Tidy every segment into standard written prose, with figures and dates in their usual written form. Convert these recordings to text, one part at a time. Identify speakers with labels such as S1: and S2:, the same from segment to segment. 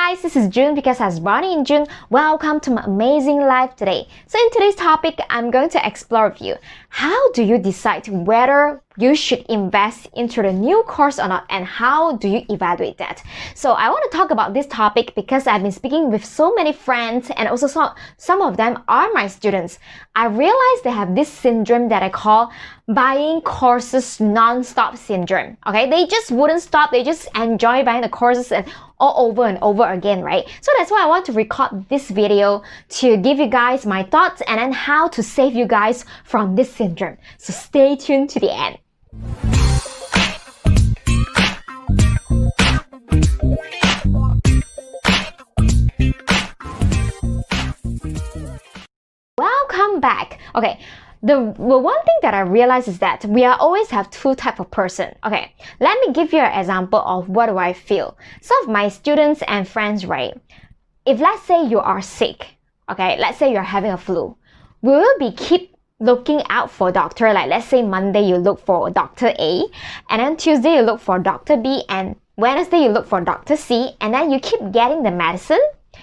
S1: guys, this is June because I was born in June. Welcome to my amazing life today. So in today's topic, I'm going to explore with you how do you decide whether you should invest into the new course or not, and how do you evaluate that? So I want to talk about this topic because I've been speaking with so many friends, and also some of them are my students. I realized they have this syndrome that I call buying courses non-stop syndrome. Okay, they just wouldn't stop. They just enjoy buying the courses and all over and over again, right? So that's why I want to record this video to give you guys my thoughts and then how to save you guys from this syndrome. So stay tuned to the end. Welcome back. Okay, the one thing that I realized is that we always have two types of person. Okay, let me give you an example of what do I feel. Some of my students and friends, right? If let's say you are sick, okay, let's say you're having a flu, will you be keep looking out for doctor? Like let's say Monday you look for Dr. A, and then Tuesday you look for Dr. B, and Wednesday you look for Dr. C, and then you keep getting the medicine.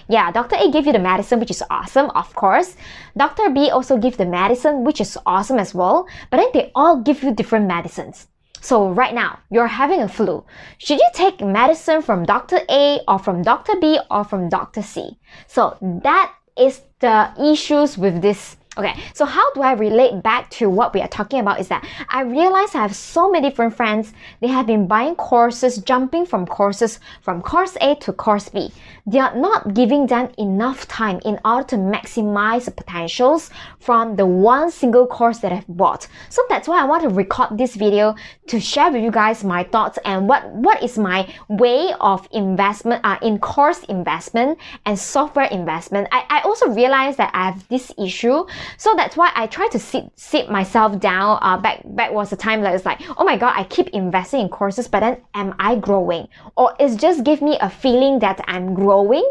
S1: Yeah, Dr. A give you the medicine, which is awesome, of course. Dr. B also give the medicine, which is awesome as well. But then they all give you different medicines. So right now, you're having a flu. Should you take medicine from Dr. A or from Dr. B or from Dr. C? So that is the issues with this. Okay, so how do I relate back to what we are talking about is that I realize I have so many different friends. They have been buying courses, jumping from courses from course A to course B. They are not giving them enough time in order to maximize the potentials from the one single course that I've bought. So that's why I want to record this video to share with you guys my thoughts and what is my way of investment in course investment and software investment. I also realized that I have this issue. So that's why I try to sit myself down. Back was the time that it's like, oh my god, I keep investing in courses, but then am I growing? Or it's just give me a feeling that I'm growing,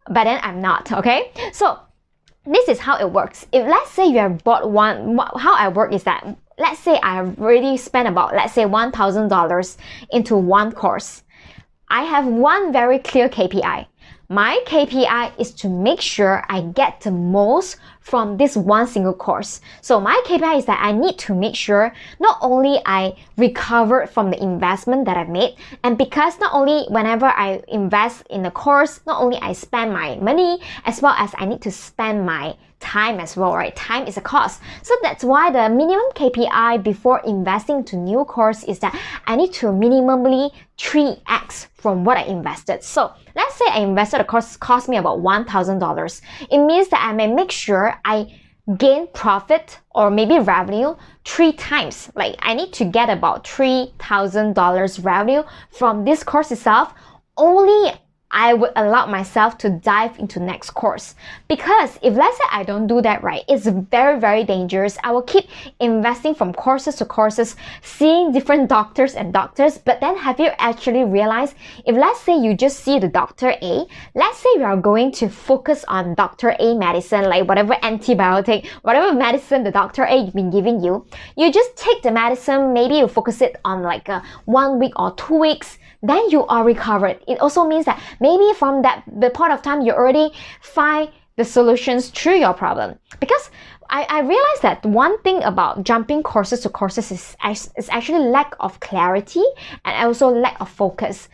S1: but then I'm not, okay? So this is how it works. If let's say you have bought one, how I work is that, let's say I have already spent about, let's say $1,000 into one course. I have one very clear KPI. My KPI is to make sure I get the most from this one single course. So my KPI is that I need to make sure not only I recover from the investment that I've made, and because not only whenever I invest in a course, not only I spend my money, as well as I need to spend my time as well, right? Time is a cost. So that's why the minimum KPI before investing to new course is that I need to minimally 3x from what I invested. So let's say I invested a course cost me about $1,000. It means that I may make sure I gain profit or maybe revenue 3 times. Like I need to get about $3,000 revenue from this course itself. Only I would allow myself to dive into next course. Because if let's say I don't do that right, it's very, very dangerous. I will keep investing from courses to courses, seeing different doctors, but then have you actually realized, if let's say you just see the Dr. A, let's say you are going to focus on Dr. A medicine, like whatever antibiotic, whatever medicine the Dr. A has been giving you, you just take the medicine, maybe you focus it on like 1 week or 2 weeks, then you are recovered. It also means that maybe from the point of time you already find the solutions through your problem. Because I realized that one thing about jumping courses to courses is actually lack of clarity and also lack of focus.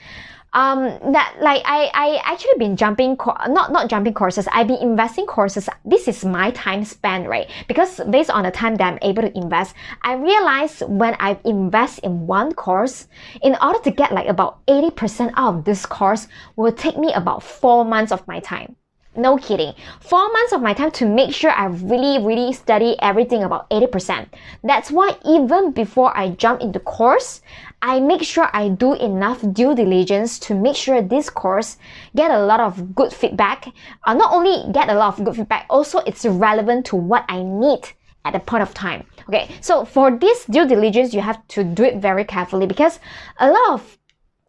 S1: That like I actually been jumping not jumping courses, I've been investing courses. This is my time spent, right? Because based on the time that I'm able to invest, I realize when I invest in one course, in order to get like about 80% out of this course will take me about 4 months of my time. No kidding. 4 months of my time to make sure I really study everything about 80%. That's why even before I jump into course, I make sure I do enough due diligence to make sure this course get a lot of good feedback. Not only get a lot of good feedback, also it's relevant to what I need at the point of time. Okay, so for this due diligence, you have to do it very carefully because a lot of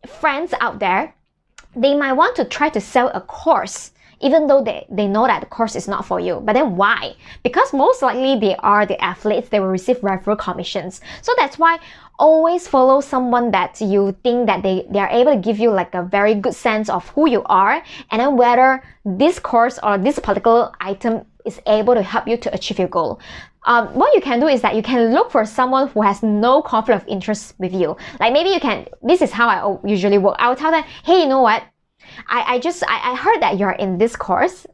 S1: friends out there, they might want to try to sell a course even though they know that the course is not for you. But then why? Because most likely they are the athletes, they will receive referral commissions. So that's why always follow someone that you think that they are able to give you like a very good sense of who you are, and then whether this course or this particular item is able to help you to achieve your goal. What you can do is that you can look for someone who has no conflict of interest with you. Like maybe you can, this is how I usually work. I will tell them, hey, you know what? I heard that you're in this course.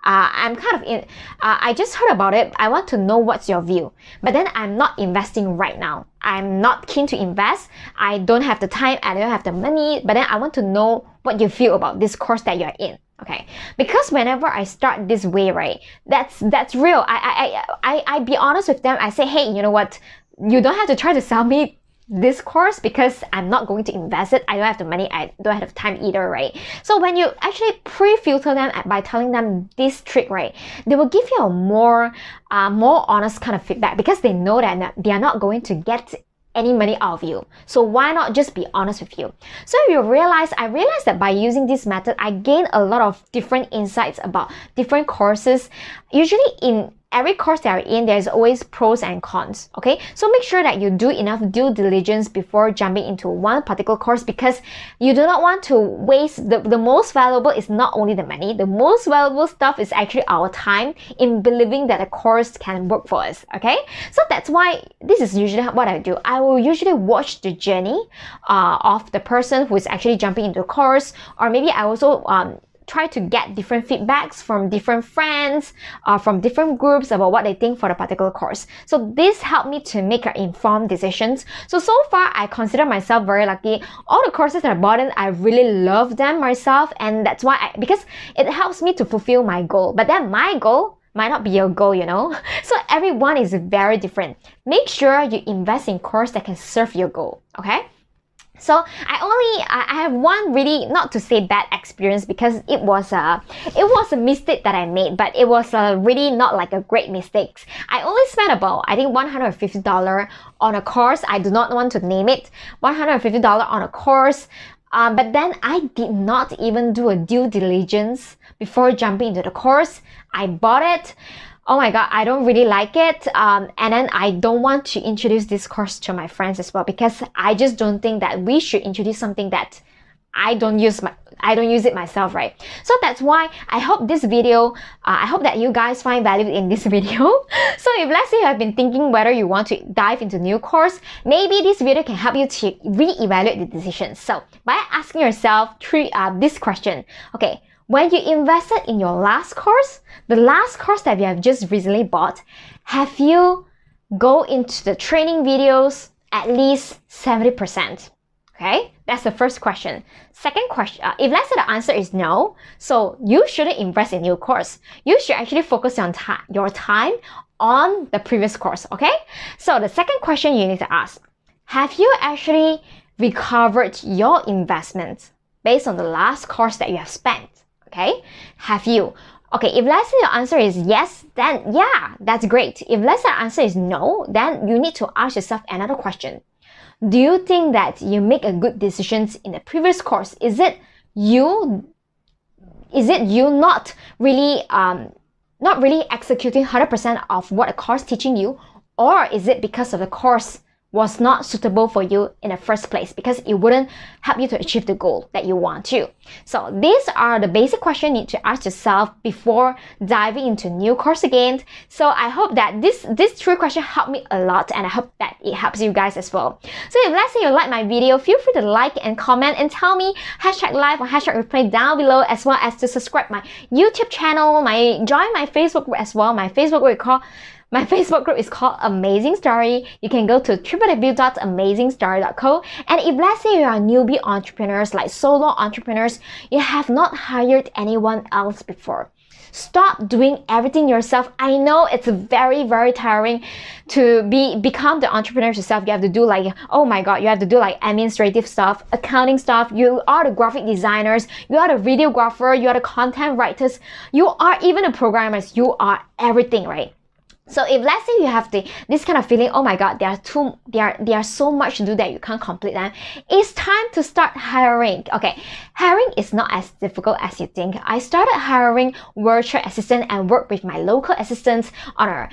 S1: I'm kind of in, I just heard about it. I want to know what's your view. But then I'm not investing right now. I'm not keen to invest. I don't have the time. I don't have the money. But then I want to know what you feel about this course that you're in. Okay, because whenever I start this way, right, that's real. I be honest with them. I say, hey, you know what? You don't have to try to sell me this course because I'm not going to invest it. I don't have the money. I don't have time either, right? So when you actually pre-filter them by telling them this trick, right, they will give you a more honest kind of feedback because they know that they are not going to get any money out of you. So why not just be honest with you? So I realized that by using this method, I gain a lot of different insights about different courses. Usually in every course that you're in, there's always pros and cons, okay? So make sure that you do enough due diligence before jumping into one particular course because you do not want to waste, the most valuable is not only the money, the most valuable stuff is actually our time in believing that a course can work for us, okay? So that's why this is usually what I do. I will usually watch the journey of the person who is actually jumping into the course, or maybe I also try to get different feedbacks from different friends, from different groups about what they think for the particular course. So this helped me to make informed decisions. So far, I consider myself very lucky. All the courses that I bought in, I really love them myself, and that's why because it helps me to fulfill my goal. But then my goal might not be your goal, you know? So everyone is very different. Make sure you invest in course that can serve your goal, okay? So I have one really, not to say bad experience because it was a mistake that I made, but it was really not like a great mistake. I only spent about, I think, $150 on a course. I do not want to name it. $150 on a course. But then I did not even do a due diligence before jumping into the course. I bought it. Oh my God, I don't really like it. And then I don't want to introduce this course to my friends as well because I just don't think that we should introduce something that I don't use it myself, right? So that's why I hope this video, I hope that you guys find value in this video. So if let's say you have been thinking whether you want to dive into new course, maybe this video can help you to re-evaluate the decisions. So by asking yourself this question, okay, when you invested in your last course, the last course that you have just recently bought, have you go into the training videos at least 70%? Okay, that's the first question. Second question, if let's say the answer is no, so you shouldn't invest in new course. You should actually focus on your time on the previous course, okay? So the second question you need to ask, have you actually recovered your investment based on the last course that you have spent? Okay, have you? Okay, if let's say your answer is yes, then yeah, that's great. If let's say the answer is no, then you need to ask yourself another question. Do you think that you make a good decisions in the previous course? Is it you not really executing 100% of what a course teaching you, or is it because of the course was not suitable for you in the first place because it wouldn't help you to achieve the goal that you want to? So these are the basic questions you need to ask yourself before diving into new course again. So I hope that this three questions helped me a lot, and I hope that it helps you guys as well. So if let's say you like my video, feel free to like and comment and tell me #live or #replay down below, as well as to subscribe my YouTube channel, join my Facebook group as well. My Facebook group is called Amazing Story. You can go to www.amazingstory.co. And if let's say you are newbie entrepreneurs, like solo entrepreneurs, you have not hired anyone else before, stop doing everything yourself. I know it's very, very tiring to become the entrepreneur yourself. You have to do like, oh my God, you have to do like administrative stuff, accounting stuff. You are the graphic designers, you are the videographer, you are the content writers, you are even the programmers, you are everything, right? So if let's say you have this kind of feeling, oh my god, there are so much to do that you can't complete them, it's time to start hiring. Okay, hiring is not as difficult as you think. I started hiring virtual assistant and work with my local assistants on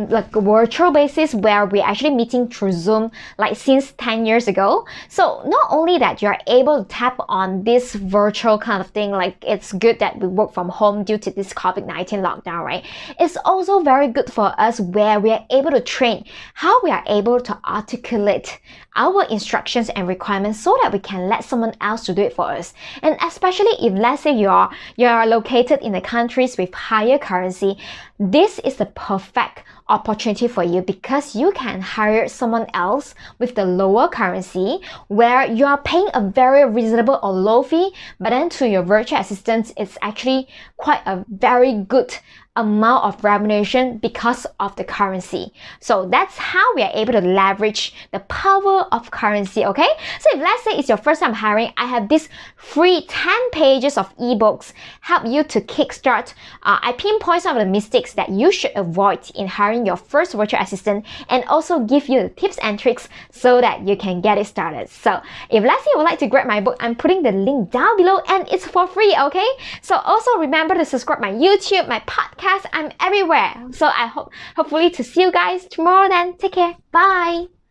S1: like a virtual basis, where we're actually meeting through Zoom like since 10 years ago. So not only that you're able to tap on this virtual kind of thing, like it's good that we work from home due to this COVID-19 lockdown, right? It's also very good for us, where we are able to train how we are able to articulate our instructions and requirements so that we can let someone else to do it for us. And especially if let's say you are located in the countries with higher currency, this is the perfect opportunity for you, because you can hire someone else with the lower currency, where you are paying a very reasonable or low fee, but then to your virtual assistants, it's actually quite a very good amount of remuneration because of the currency. So that's how we are able to leverage the power of currency, okay? So if let's say it's your first time hiring, I have this free 10 pages of ebooks help you to kickstart. I pinpoint some of the mistakes that you should avoid in hiring your first virtual assistant, and also give you the tips and tricks so that you can get it started. So if let's say you would like to grab my book, I'm putting the link down below and it's for free, okay? So also remember to subscribe my YouTube, my podcast. I'm everywhere. So I hopefully to see you guys tomorrow then. Take care. Bye.